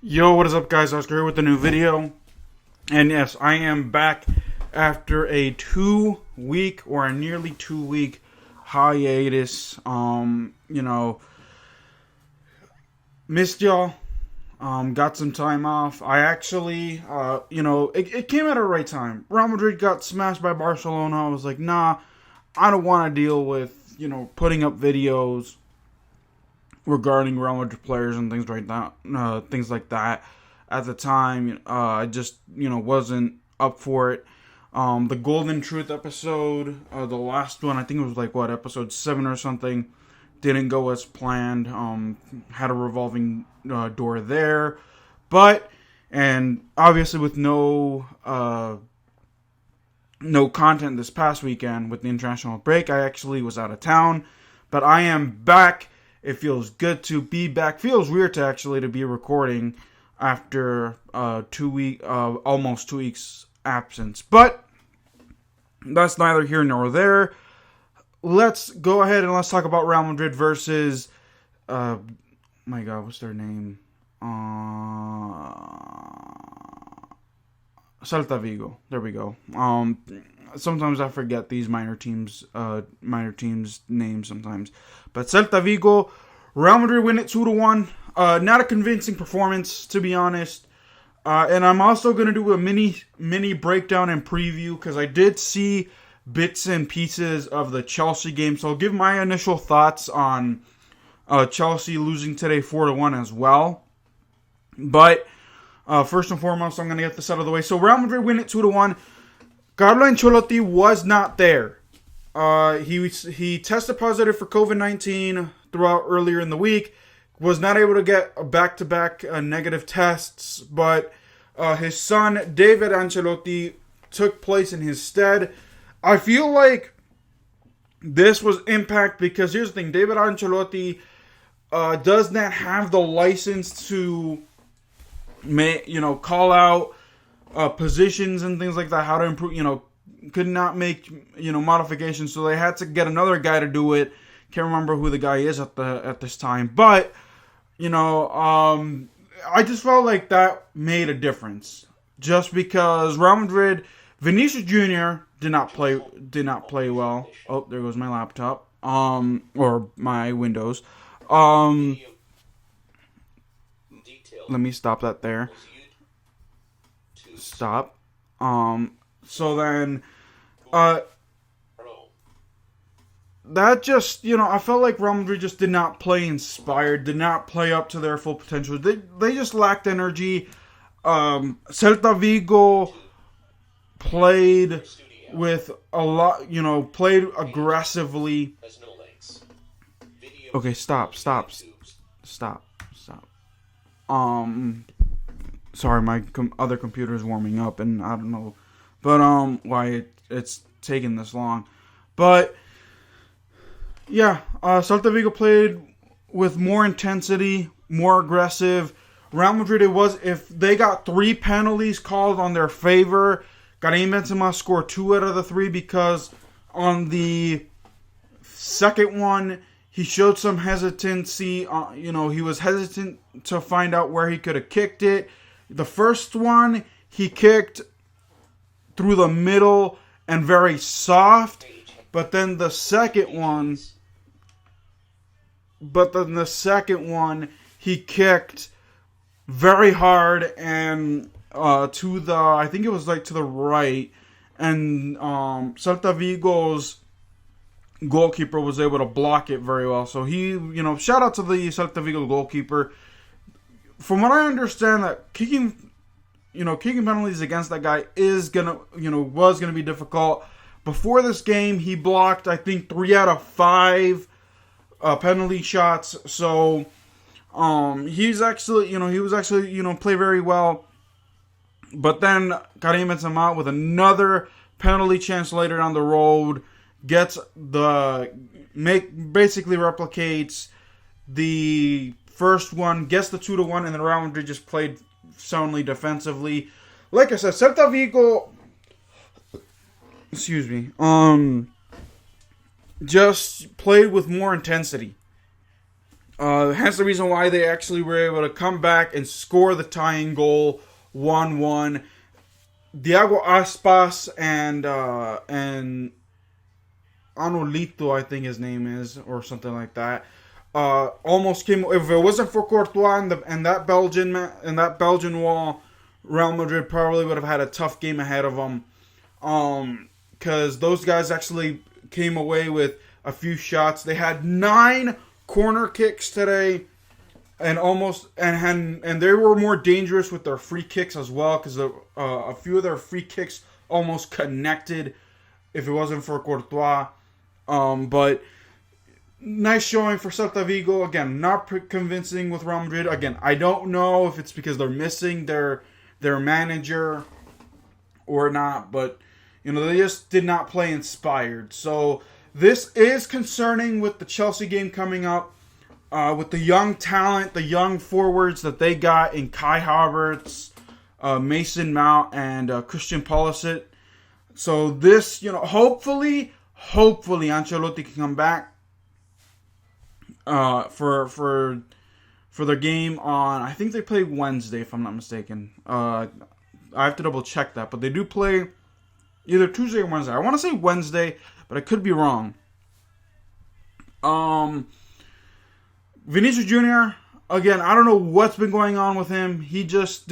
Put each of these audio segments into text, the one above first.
Yo, what is up, guys? Oscar here with a new video. And yes, I am back after a 2-week or a nearly 2-week hiatus. Missed y'all. Got some time off. I actually, it came at a right time. Real Madrid got smashed by Barcelona. I was like, nah, I don't want to deal with, putting up videos regarding Real Madrid players and things like that. At the time, I just wasn't up for it. The Golden Truth episode, the last one, I think it was episode 7 or something, didn't go as planned. Had a revolving door there, and obviously with no content this past weekend with the international break, I actually was out of town, but I am back. It feels good to be back. Feels weird to be recording after almost 2 weeks absence. But that's neither here nor there. Let's go ahead and let's talk about Real Madrid versus what's their name? Celta Vigo. There we go. Sometimes I forget these minor teams' names sometimes. But Celta Vigo, Real Madrid win it 2-1. Not a convincing performance, to be honest. And I'm also going to do a mini breakdown and preview because I did see bits and pieces of the Chelsea game. So I'll give my initial thoughts on Chelsea losing today 4-1 as well. But first and foremost, I'm going to get this out of the way. So Real Madrid win it 2-1. Carlo Ancelotti was not there. He tested positive for COVID-19 throughout earlier in the week. Was not able to get back-to-back negative tests, but his son David Ancelotti took place in his stead. I feel like this was impact because here's the thing: David Ancelotti does not have the license to call out positions and things like that, how to improve, could not make, modifications. So they had to get another guy to do it. Can't remember who the guy is at this time. But, I just felt like that made a difference. Just because Real Madrid, Vinicius Jr. did not play well. Oh, there goes my laptop. Or my Windows. Let me stop that there. Stop. So then, that just, I felt like Real Madrid just did not play inspired, did not play up to their full potential. They just lacked energy. Celta Vigo played with a lot, played aggressively. Okay, stop. Sorry, my other computer is warming up, and I don't know, but why it's taking this long. But yeah, Celta Vigo played with more intensity, more aggressive. Real Madrid, if they got 3 penalties called on their favor, Karim Benzema scored 2 out of the 3 because on the second one he showed some hesitancy. He was hesitant to find out where he could have kicked it. The first one, he kicked through the middle and very soft. But then the second one, he kicked very hard and to the right. And Celta Vigo's goalkeeper was able to block it very well. So he, shout out to the Celta Vigo goalkeeper. From what I understand, that kicking penalties against that guy was gonna be difficult. Before this game, he blocked, I think, 3 out of 5 penalty shots. So, he was actually play very well. But then Karim Benzema with another penalty chance later down the road basically replicates the first one, gets the 2-1, and then Real Madrid just played soundly defensively. Like I said, Celta Vigo, just played with more intensity. Hence the reason why they actually were able to come back and score the tying goal, 1-1. Diego Aspas and Anolito, I think his name is, or something like that. Almost came. If it wasn't for Courtois and that Belgian wall, Real Madrid probably would have had a tough game ahead of them. Because those guys actually came away with a few shots. They had 9 corner kicks today, and they were more dangerous with their free kicks as well, because a few of their free kicks almost connected if it wasn't for Courtois. But nice showing for Celta Vigo. Again, not convincing with Real Madrid. Again, I don't know if it's because they're missing their manager or not, but they just did not play inspired. So this is concerning with the Chelsea game coming up, with the young talent, the young forwards that they got in Kai Havertz, Mason Mount, and Christian Pulisic. So this, hopefully Ancelotti can come back for their game on, I think they play Wednesday, if I'm not mistaken. I have to double check that, but they do play either Tuesday or Wednesday. I want to say Wednesday, but I could be wrong. Vinicius Jr., again, I don't know what's been going on with him. He just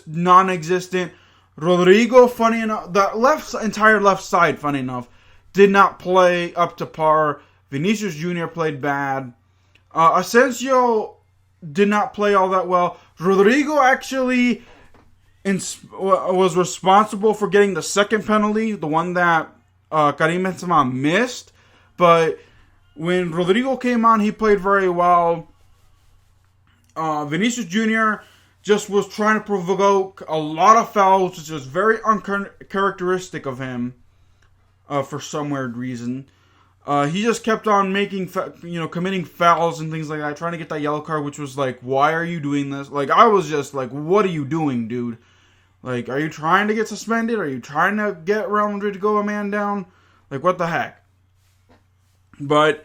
non-existent. Rodrigo, funny enough, the entire left side, funny enough, did not play up to par. Vinicius Jr. played bad. Asensio did not play all that well. Rodrigo actually was responsible for getting the second penalty, the one that Karim Benzema missed. But when Rodrigo came on, he played very well. Vinicius Jr. just was trying to provoke a lot of fouls, which was very uncharacteristic of him for some weird reason. He just kept on committing fouls and things like that, trying to get that yellow card, which was like, why are you doing this? Like, I was just like, what are you doing, dude? Like, are you trying to get suspended? Are you trying to get Real Madrid to go a man down? Like, what the heck? But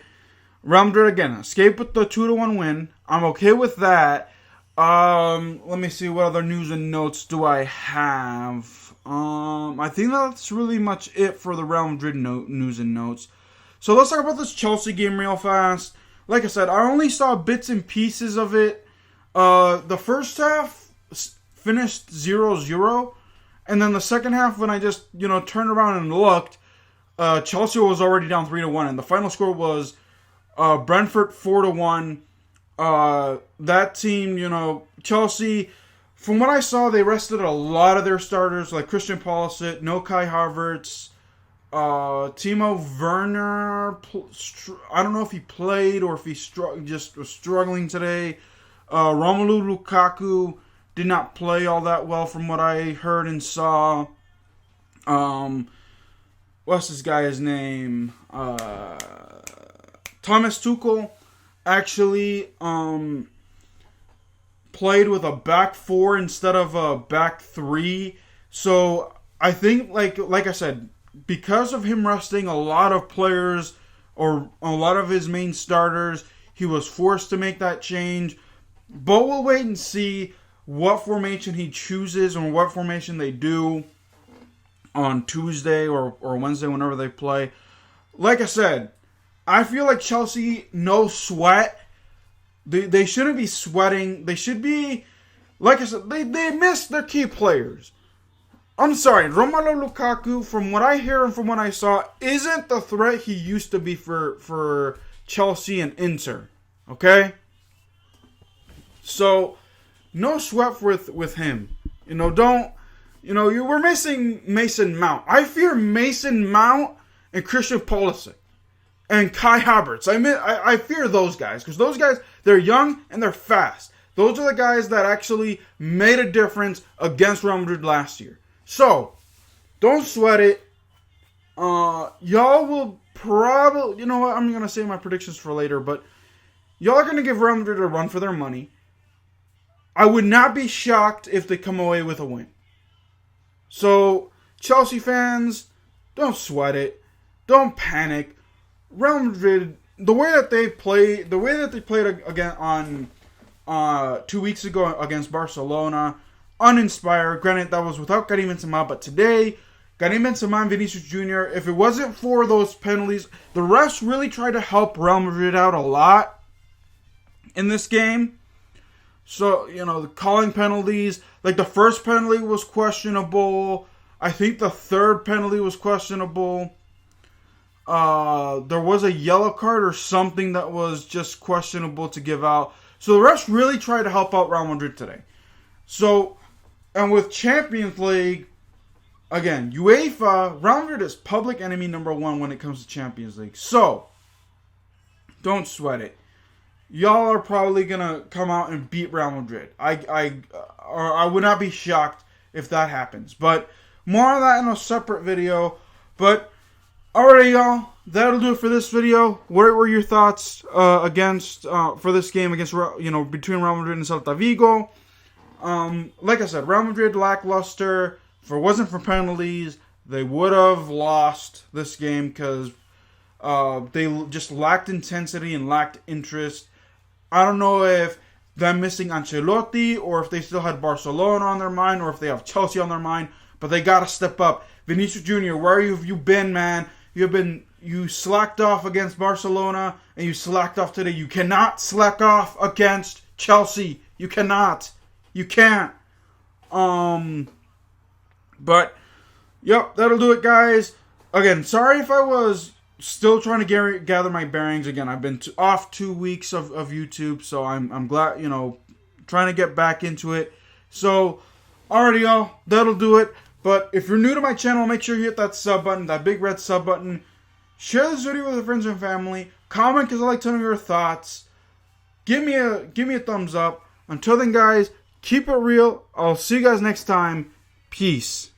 Real Madrid, again, escaped with the 2-1 win. I'm okay with that. Let me see, what other news and notes do I have? I think that's really much it for the Real Madrid news and notes. So let's talk about this Chelsea game real fast. Like I said, I only saw bits and pieces of it. The first half finished 0-0. And then the second half, when I just, turned around and looked, Chelsea was already down 3-1. And the final score was Brentford 4-1. That team, Chelsea, from what I saw, they rested a lot of their starters, like Christian Pulisic, no Kai Havertz, Timo Werner. I don't know if he played or if he just was struggling today. Romelu Lukaku did not play all that well from what I heard and saw. What's this guy's name? Thomas Tuchel actually played with a back 4 instead of a back 3. So I think, like I said, because of him resting a lot of players or a lot of his main starters, he was forced to make that change. But we'll wait and see what formation he chooses or what formation they do on Tuesday or Wednesday, whenever they play. Like I said, I feel like Chelsea, no sweat. They shouldn't be sweating. They should be, like I said, they missed their key players. I'm sorry, Romelu Lukaku, from what I hear and from what I saw, isn't the threat he used to be for Chelsea and Inter. Okay? So, no sweat with him. We're missing Mason Mount. I fear Mason Mount and Christian Pulisic. And Kai Havertz. I fear those guys. Because those guys, they're young and they're fast. Those are the guys that actually made a difference against Real Madrid last year. So, don't sweat it. Y'all will probably... You know what? I'm going to say my predictions for later. But y'all are going to give Real Madrid a run for their money. I would not be shocked if they come away with a win. So, Chelsea fans, don't sweat it. Don't panic. Real Madrid the way that they played again on 2 weeks ago against Barcelona, uninspired. Granted, that was without Karim Benzema, but today, Karim Benzema and Vinicius Jr., if it wasn't for those penalties, the refs really tried to help Real Madrid out a lot in this game. So, the calling penalties, like the first penalty was questionable. I think the third penalty was questionable. There was a yellow card or something that was just questionable to give out. So the refs really tried to help out Real Madrid today. So, and with Champions League, again, UEFA, Real Madrid is public enemy number 1 when it comes to Champions League. So, don't sweat it. Y'all are probably going to come out and beat Real Madrid. I would not be shocked if that happens. But more on that in a separate video. But, alright y'all, that'll do it for this video. What were your thoughts for this game against, between Real Madrid and Celta Vigo? Like I said, Real Madrid lackluster. If it wasn't for penalties, they would have lost this game because they just lacked intensity and lacked interest. I don't know if them missing Ancelotti or if they still had Barcelona on their mind or if they have Chelsea on their mind, but they got to step up. Vinicius Jr., where have you been, man? You slacked off against Barcelona and you slacked off today. You cannot slack off against Chelsea. You cannot. You can't. But, yep, that'll do it, guys. Again, sorry if I was still trying to gather my bearings. Again, I've been off 2 weeks of YouTube, so I'm glad, trying to get back into it. So, alrighty, y'all, that'll do it. But if you're new to my channel, make sure you hit that sub button, that big red sub button. Share this video with your friends and family. Comment because I like to know your thoughts. Give me a thumbs up. Until then, guys, keep it real. I'll see you guys next time. Peace.